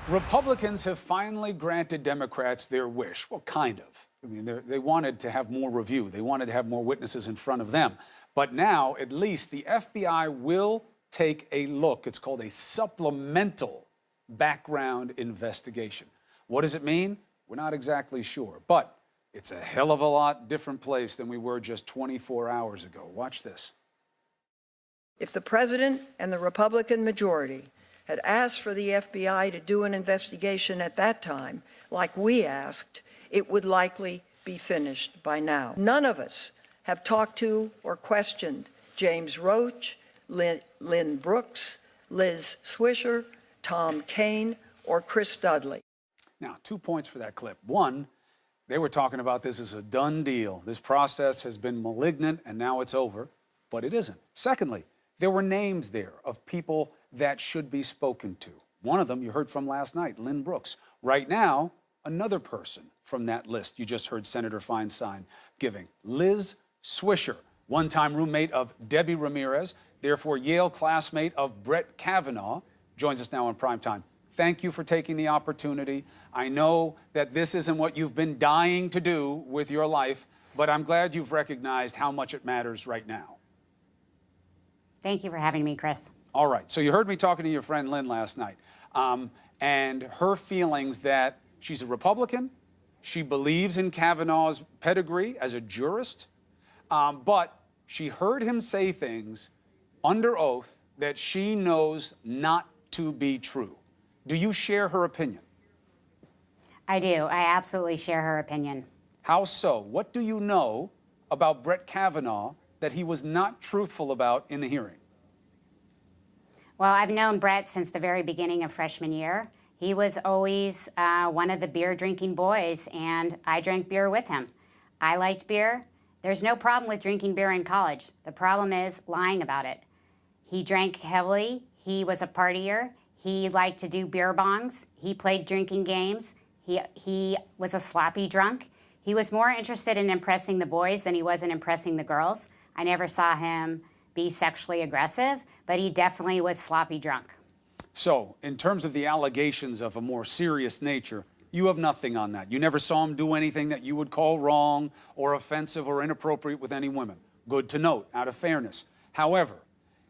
Republicans have finally granted Democrats their wish. Well, kind of. I mean, they wanted to have more review. They wanted to have more witnesses in front of them. But now, at least, the FBI will take a look. It's called a supplemental background investigation. What does it mean? We're not exactly sure. But it's a hell of a lot different place than we were just 24 hours ago. Watch this. If the president and the Republican majority had asked for the FBI to do an investigation at that time, like we asked, it would likely be finished by now. None of us have talked to or questioned James Roach, Lynn Brooks, Liz Swisher, Tom Kane, or Chris Dudley. Now, 2 points for that clip. One, they were talking about this as a done deal. This process has been malignant and now it's over, but it isn't. Secondly, there were names there of people that should be spoken to. One of them you heard from last night, Lynn Brooks. Right now, another person from that list you just heard Senator Feinstein giving, Liz Swisher, one-time roommate of Debbie Ramirez, therefore Yale classmate of Brett Kavanaugh, joins us now on Primetime. Thank you for taking the opportunity. I know that this isn't what you've been dying to do with your life, but I'm glad you've recognized how much it matters right now. Thank you for having me, Chris. All right. So you heard me talking to your friend Lynn last night, and her feelings that she's a Republican, she believes in Kavanaugh's pedigree as a jurist, but she heard him say things under oath that she knows not to be true. Do you share her opinion? I do. I absolutely share her opinion. How so? What do you know about Brett Kavanaugh that he was not truthful about in the hearing? Well, I've known Brett since the very beginning of freshman year. He was always one of the beer-drinking boys, and I drank beer with him. I liked beer. There's no problem with drinking beer in college. The problem is lying about it. He drank heavily. He was a partier. He liked to do beer bongs. He played drinking games. He was a sloppy drunk. He was more interested in impressing the boys than he was in impressing the girls. I never saw him be sexually aggressive, but he definitely was sloppy drunk. So, in terms of the allegations of a more serious nature, you have nothing on that. You never saw him do anything that you would call wrong or offensive or inappropriate with any women. Good to note, out of fairness. However,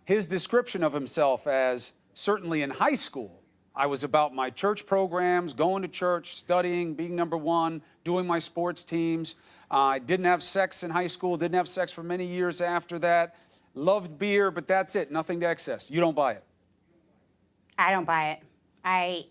his description of himself as, certainly in high school, I was about my church programs, going to church, studying, being number one, doing my sports teams. I didn't have sex in high school, didn't have sex for many years after that. Loved beer, but that's it, nothing to excess. You don't buy it? I don't buy it. I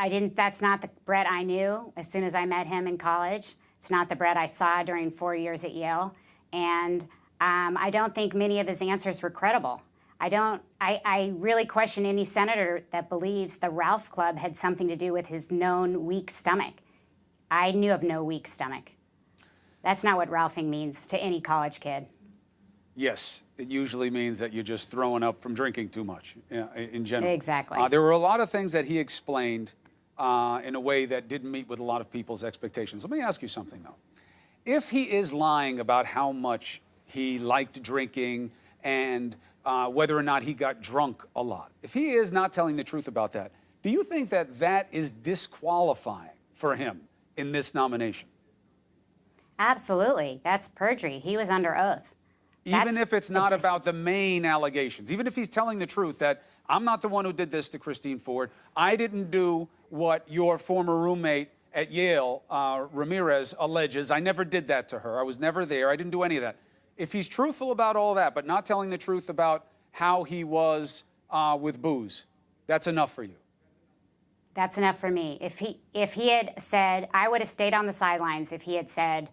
didn't, that's not the Brett I knew as soon as I met him in college. It's not the Brett I saw during 4 years at Yale. And I don't think many of his answers were credible. I really question any senator that believes the Ralph Club had something to do with his known weak stomach. I knew of no weak stomach. That's not what Ralphing means to any college kid. Yes, it usually means that you're just throwing up from drinking too much, in general. Exactly. There were a lot of things that he explained in a way that didn't meet with a lot of people's expectations. Let me ask you something, though. If he is lying about how much he liked drinking and whether or not he got drunk a lot, if he is not telling the truth about that, do you think that that is disqualifying for him in this Absolutely. That's perjury. He was under oath. Even if it's not about the main allegations, even if he's telling the truth that I'm not the one who did this to Christine Ford, I didn't do what your former roommate at Yale, Ramirez, alleges. I never did that to her. I was never there. I didn't do any of that. If he's truthful about all that, but not telling the truth about how he was with booze, that's enough for you? That's enough for me. If he had said, I would have stayed on the sidelines if he had said,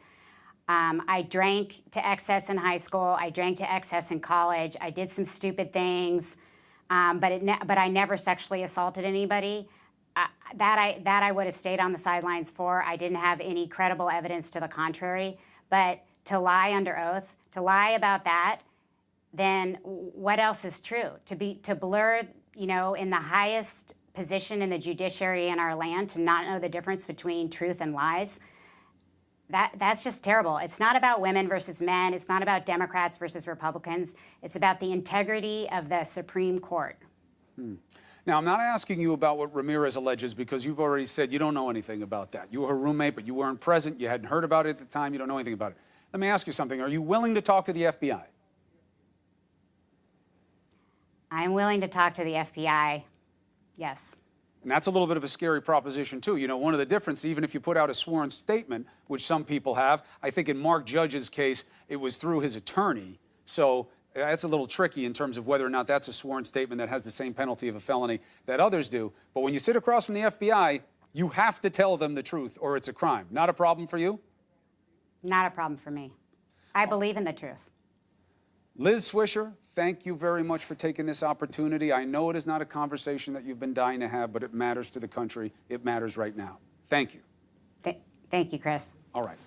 I drank to excess in high school, I drank to excess in college, I did some stupid things, but I never sexually assaulted anybody. That I would have stayed on the sidelines for. I didn't have any credible evidence to the contrary. But to lie under oath, to lie about that, then what else is true? To blur, in the highest position in the judiciary in our land, to not know the difference between truth and lies. That's just terrible. It's not about women versus men. It's not about Democrats versus Republicans. It's about the integrity of the Supreme Court. Now, I'm not asking you about what Ramirez alleges because you've already said you don't know anything about that. You were her roommate, but you weren't present. You hadn't heard about it at the time. You don't know anything about it. Let me ask you something. Are you willing to talk to the FBI? I'm willing to talk to the FBI, yes. And that's a little bit of a scary proposition, too. You know, one of the differences, even if you put out a sworn statement, which some people have, I think in Mark Judge's case, it was through his attorney. So that's a little tricky in terms of whether or not that's a sworn statement that has the same penalty of a felony that others do. But when you sit across from the FBI, you have to tell them the truth or it's a crime. Not a problem for you? Not a problem for me. I believe in the truth. Liz Swisher, thank you very much for taking this opportunity. I know it is not a conversation that you've been dying to have, but it matters to the country. It matters right now. Thank you. Thank you, Chris. All right.